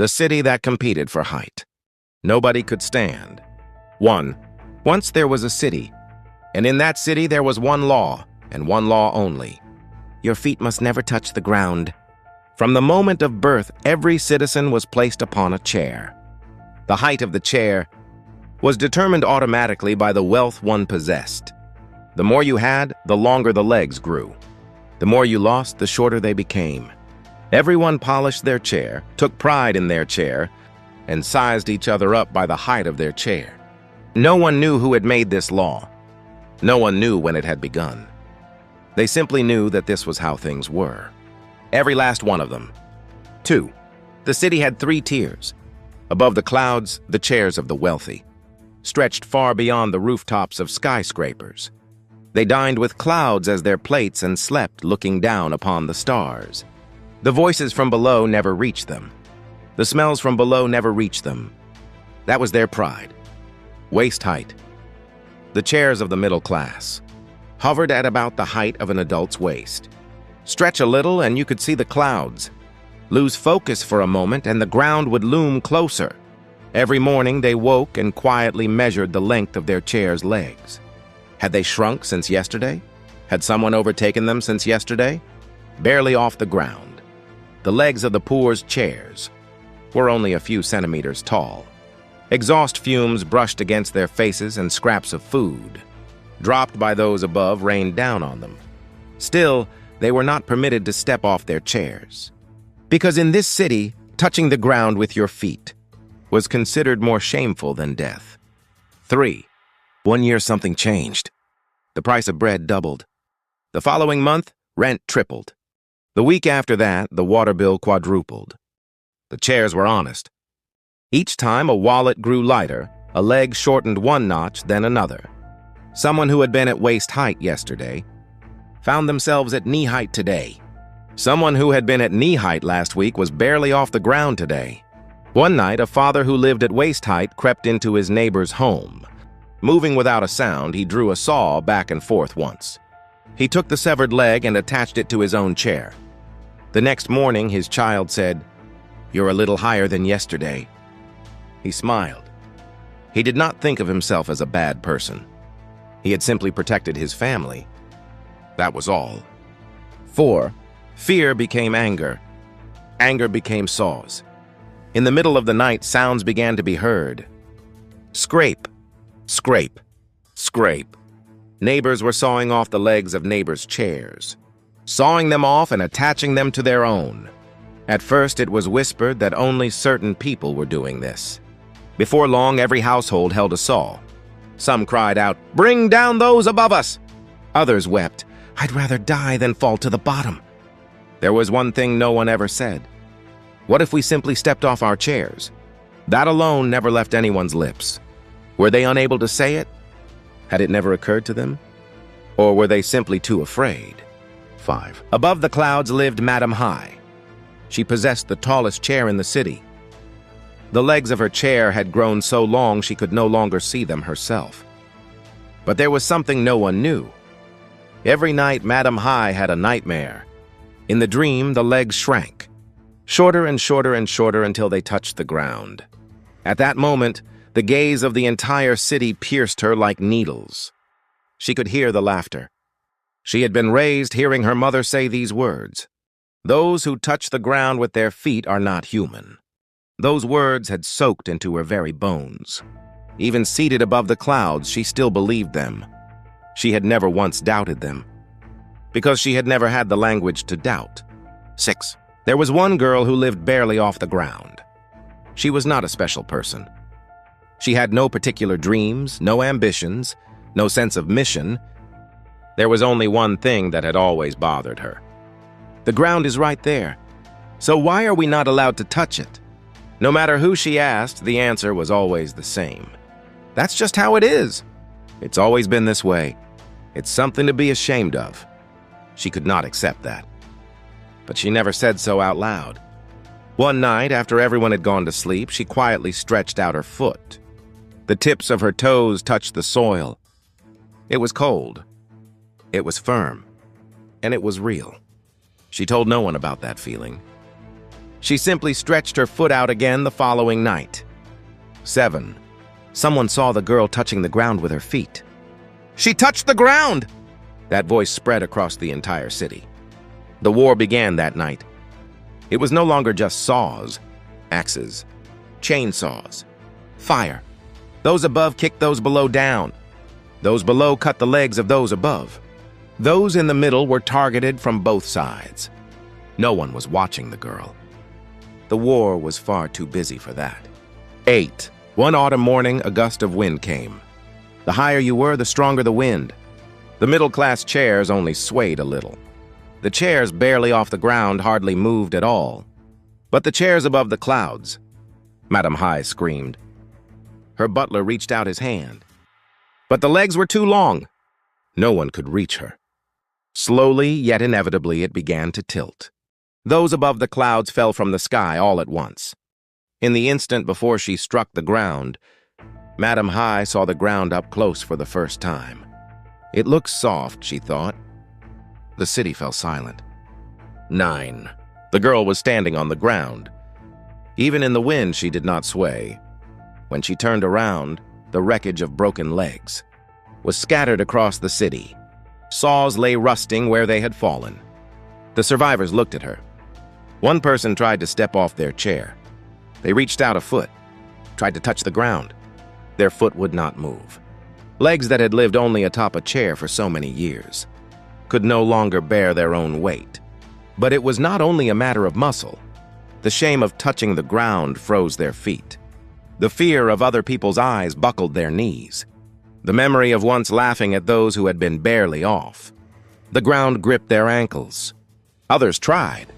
The city that competed for height. Nobody could stand. 1. Once there was a city, and in that city there was one law, and one law only. Your feet must never touch the ground. From the moment of birth, every citizen was placed upon a chair. The height of the chair was determined automatically by the wealth one possessed. The more you had, the longer the legs grew. The more you lost, the shorter they became. Everyone polished their chair, took pride in their chair, and sized each other up by the height of their chair. No one knew who had made this law. No one knew when it had begun. They simply knew that this was how things were. Every last one of them. 2. The city had 3 tiers. Above the clouds, the chairs of the wealthy, stretched far beyond the rooftops of skyscrapers. They dined with clouds as their plates and slept looking down upon the stars. The voices from below never reached them. The smells from below never reached them. That was their pride. Waist height. The chairs of the middle class hovered at about the height of an adult's waist. Stretch a little and you could see the clouds. Lose focus for a moment and the ground would loom closer. Every morning they woke and quietly measured the length of their chair's legs. Had they shrunk since yesterday? Had someone overtaken them since yesterday? Barely off the ground. The legs of the poor's chairs were only a few centimeters tall. Exhaust fumes brushed against their faces and scraps of food, dropped by those above, rained down on them. Still, they were not permitted to step off their chairs. Because in this city, touching the ground with your feet was considered more shameful than death. 3. One year something changed. The price of bread doubled. The following month, rent tripled. The week after that, the water bill quadrupled. The chairs were honest. Each time a wallet grew lighter, a leg shortened one notch, then another. Someone who had been at waist height yesterday found themselves at knee height today. Someone who had been at knee height last week was barely off the ground today. One night, a father who lived at waist height crept into his neighbor's home. Moving without a sound, he drew a saw back and forth once. He took the severed leg and attached it to his own chair. The next morning, his child said, "You're a little higher than yesterday." He smiled. He did not think of himself as a bad person. He had simply protected his family. That was all. 4. Fear became anger. Anger became saws. In the middle of the night, sounds began to be heard. Scrape, scrape, scrape. Neighbors were sawing off the legs of neighbors' chairs, sawing them off and attaching them to their own. At first, it was whispered that only certain people were doing this. Before long, every household held a saw. Some cried out, "Bring down those above us!" Others wept, "I'd rather die than fall to the bottom." There was one thing no one ever said. What if we simply stepped off our chairs? That alone never left anyone's lips. Were they unable to say it? Had it never occurred to them? Or were they simply too afraid? 5. Above the clouds lived Madam High. She possessed the tallest chair in the city. The legs of her chair had grown so long she could no longer see them herself. But there was something no one knew. Every night, Madam High had a nightmare. In the dream, the legs shrank, shorter and shorter and shorter until they touched the ground. At that moment, the gaze of the entire city pierced her like needles. She could hear the laughter. She had been raised hearing her mother say these words, "Those who touch the ground with their feet are not human." Those words had soaked into her very bones. Even seated above the clouds, she still believed them. She had never once doubted them, because she had never had the language to doubt. 6. There was one girl who lived barely off the ground. She was not a special person. She had no particular dreams, no ambitions, no sense of mission. There was only one thing that had always bothered her. The ground is right there, so why are we not allowed to touch it? No matter who she asked, the answer was always the same. That's just how it is. It's always been this way. It's something to be ashamed of. She could not accept that. But she never said so out loud. One night, after everyone had gone to sleep, she quietly stretched out her foot. The tips of her toes touched the soil. It was cold. It was firm. And it was real. She told no one about that feeling. She simply stretched her foot out again the following night. 7. Someone saw the girl touching the ground with her feet. "She touched the ground!" That voice spread across the entire city. The war began that night. It was no longer just saws, axes, chainsaws, fire. Those above kicked those below down. Those below cut the legs of those above. Those in the middle were targeted from both sides. No one was watching the girl. The war was far too busy for that. 8. One autumn morning, a gust of wind came. The higher you were, the stronger the wind. The middle-class chairs only swayed a little. The chairs barely off the ground hardly moved at all. But the chairs above the clouds, Madam High screamed. Her butler reached out his hand. But the legs were too long. No one could reach her. Slowly, yet inevitably, it began to tilt. Those above the clouds fell from the sky all at once. In the instant before she struck the ground, Madam High saw the ground up close for the first time. It looked soft, she thought. The city fell silent. 9. The girl was standing on the ground. Even in the wind, she did not sway. When she turned around, the wreckage of broken legs was scattered across the city. Saws lay rusting where they had fallen. The survivors looked at her. One person tried to step off their chair. They reached out a foot, tried to touch the ground. Their foot would not move. Legs that had lived only atop a chair for so many years could no longer bear their own weight. But it was not only a matter of muscle. The shame of touching the ground froze their feet. The fear of other people's eyes buckled their knees. The memory of once laughing at those who had been barely off. The ground gripped their ankles. Others tried,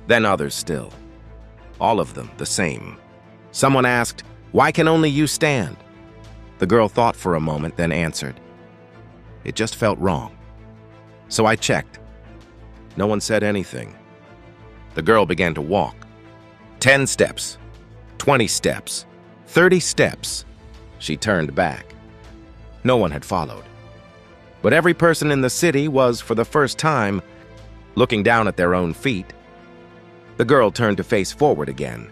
then others still. All of them the same. Someone asked, "Why can only you stand?" The girl thought for a moment, then answered, "It just felt wrong. So I checked." No one said anything. The girl began to walk. 10 steps, 20 steps, 30 steps. She turned back. No one had followed. But every person in the city was, for the first time, looking down at their own feet. The girl turned to face forward again.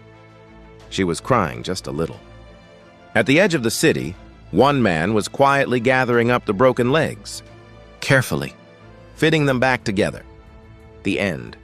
She was crying just a little. At the edge of the city, one man was quietly gathering up the broken legs, carefully, fitting them back together. The end.